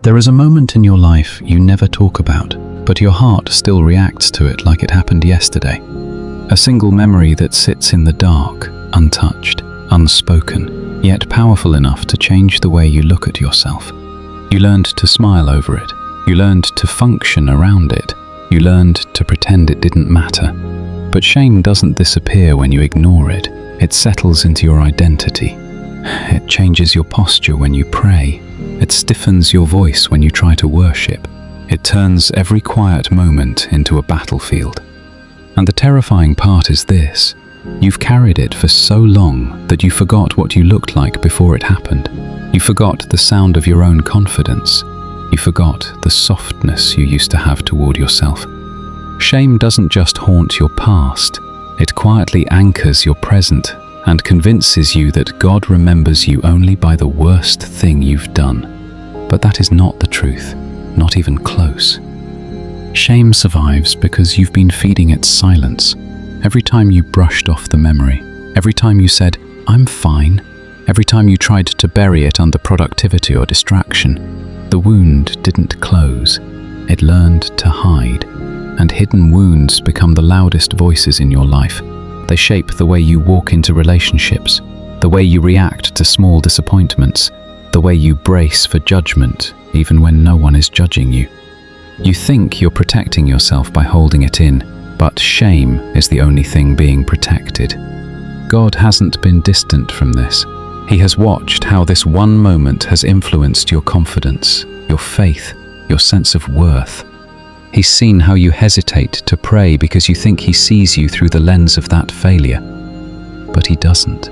There is a moment in your life you never talk about, but your heart still reacts to it like it happened yesterday. A single memory that sits in the dark, untouched, unspoken, yet powerful enough to change the way you look at yourself. You learned to smile over it. You learned to function around it. You learned to pretend it didn't matter. But shame doesn't disappear when you ignore it. It settles into your identity. It changes your posture when you pray. It stiffens your voice when you try to worship. It turns every quiet moment into a battlefield. And the terrifying part is this: you've carried it for so long that you forgot what you looked like before it happened. You forgot the sound of your own confidence. You forgot the softness you used to have toward yourself. Shame doesn't just haunt your past. It quietly anchors your present and convinces you that God remembers you only by the worst thing you've done. But that is not the truth, not even close. Shame survives because you've been feeding it silence. Every time you brushed off the memory, every time you said, "I'm fine," every time you tried to bury it under productivity or distraction, the wound didn't close. It learned to hide. And hidden wounds become the loudest voices in your life. They shape the way you walk into relationships, the way you react to small disappointments, the way you brace for judgment, even when no one is judging you. You think you're protecting yourself by holding it in, but shame is the only thing being protected. God hasn't been distant from this. He has watched how this one moment has influenced your confidence, your faith, your sense of worth. He's seen how you hesitate to pray because you think he sees you through the lens of that failure. But he doesn't.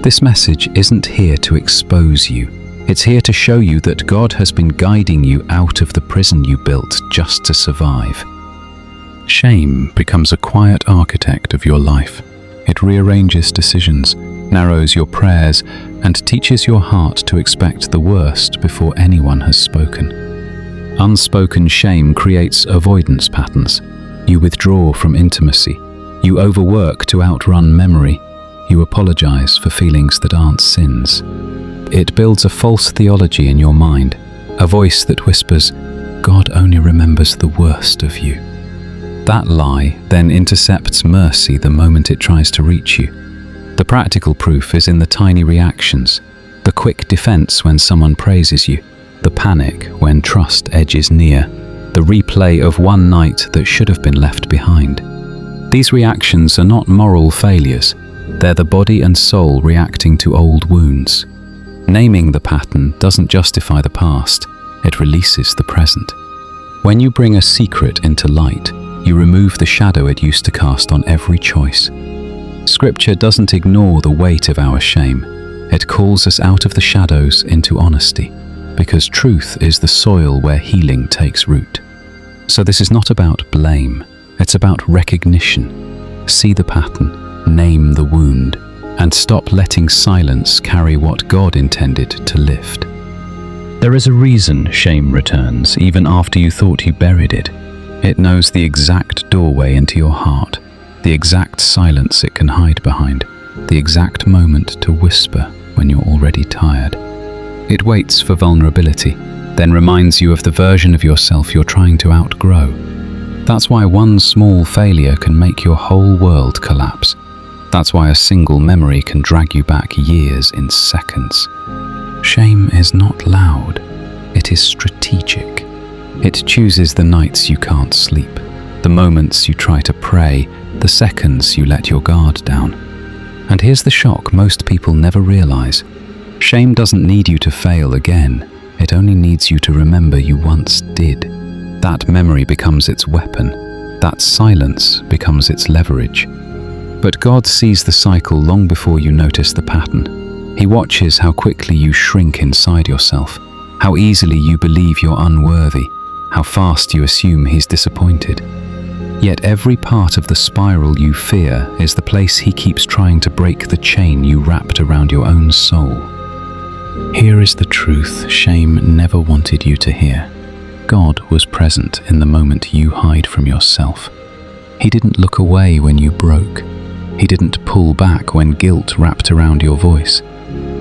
This message isn't here to expose you. It's here to show you that God has been guiding you out of the prison you built just to survive. Shame becomes a quiet architect of your life. It rearranges decisions, narrows your prayers, and teaches your heart to expect the worst before anyone has spoken. Unspoken shame creates avoidance patterns. You withdraw from intimacy. You overwork to outrun memory. You apologize for feelings that aren't sins. It builds a false theology in your mind, a voice that whispers, "God only remembers the worst of you." That lie then intercepts mercy the moment it tries to reach you. The practical proof is in the tiny reactions, the quick defense when someone praises you, the panic when trust edges near, the replay of one night that should have been left behind. These reactions are not moral failures. They're the body and soul reacting to old wounds. Naming the pattern doesn't justify the past, it releases the present. When you bring a secret into light, you remove the shadow it used to cast on every choice. Scripture doesn't ignore the weight of our shame. It calls us out of the shadows into honesty, because truth is the soil where healing takes root. So this is not about blame, it's about recognition. See the pattern, name the wound, and stop letting silence carry what God intended to lift. There is a reason shame returns even after you thought you buried it. It knows the exact doorway into your heart, the exact silence it can hide behind, the exact moment to whisper when you're already tired. It waits for vulnerability, then reminds you of the version of yourself you're trying to outgrow. That's why one small failure can make your whole world collapse. That's why a single memory can drag you back years in seconds. Shame is not loud, it is strategic. It chooses the nights you can't sleep, the moments you try to pray, the seconds you let your guard down. And here's the shock most people never realize. Shame doesn't need you to fail again. It only needs you to remember you once did. That memory becomes its weapon. That silence becomes its leverage. But God sees the cycle long before you notice the pattern. He watches how quickly you shrink inside yourself, how easily you believe you're unworthy, how fast you assume He's disappointed. Yet every part of the spiral you fear is the place He keeps trying to break the chain you wrapped around your own soul. Here is the truth shame never wanted you to hear. God was present in the moment you hide from yourself. He didn't look away when you broke. He didn't pull back when guilt wrapped around your voice.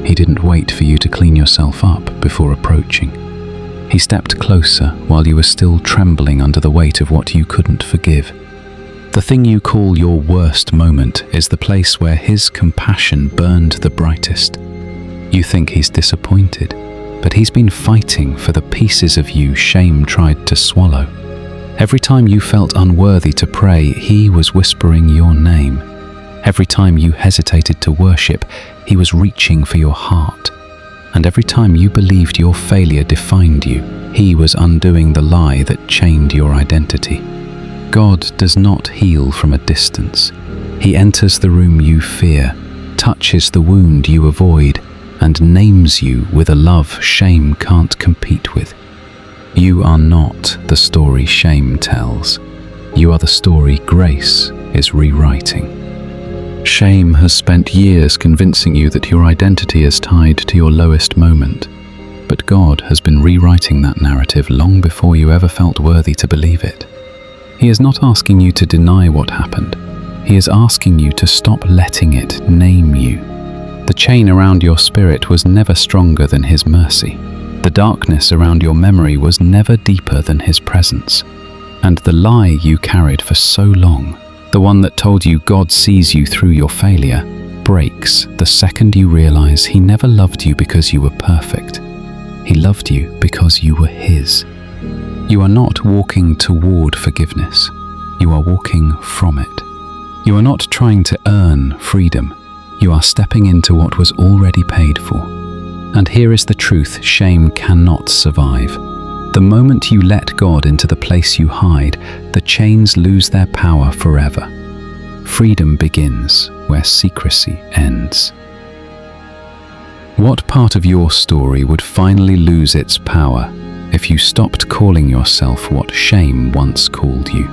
He didn't wait for you to clean yourself up before approaching. He stepped closer while you were still trembling under the weight of what you couldn't forgive. The thing you call your worst moment is the place where his compassion burned the brightest. You think he's disappointed, but he's been fighting for the pieces of you shame tried to swallow. Every time you felt unworthy to pray, he was whispering your name. Every time you hesitated to worship, he was reaching for your heart. And every time you believed your failure defined you, he was undoing the lie that chained your identity. God does not heal from a distance. He enters the room you fear, touches the wound you avoid, and names you with a love shame can't compete with. You are not the story shame tells. You are the story grace is rewriting. Shame has spent years convincing you that your identity is tied to your lowest moment. But God has been rewriting that narrative long before you ever felt worthy to believe it. He is not asking you to deny what happened. He is asking you to stop letting it name you. The chain around your spirit was never stronger than his mercy. The darkness around your memory was never deeper than his presence. And the lie you carried for so long, the one that told you God sees you through your failure, breaks the second you realize he never loved you because you were perfect. He loved you because you were his. You are not walking toward forgiveness. You are walking from it. You are not trying to earn freedom. You are stepping into what was already paid for. And here is the truth shame cannot survive. The moment you let God into the place you hide, the chains lose their power forever. Freedom begins where secrecy ends. What part of your story would finally lose its power if you stopped calling yourself what shame once called you?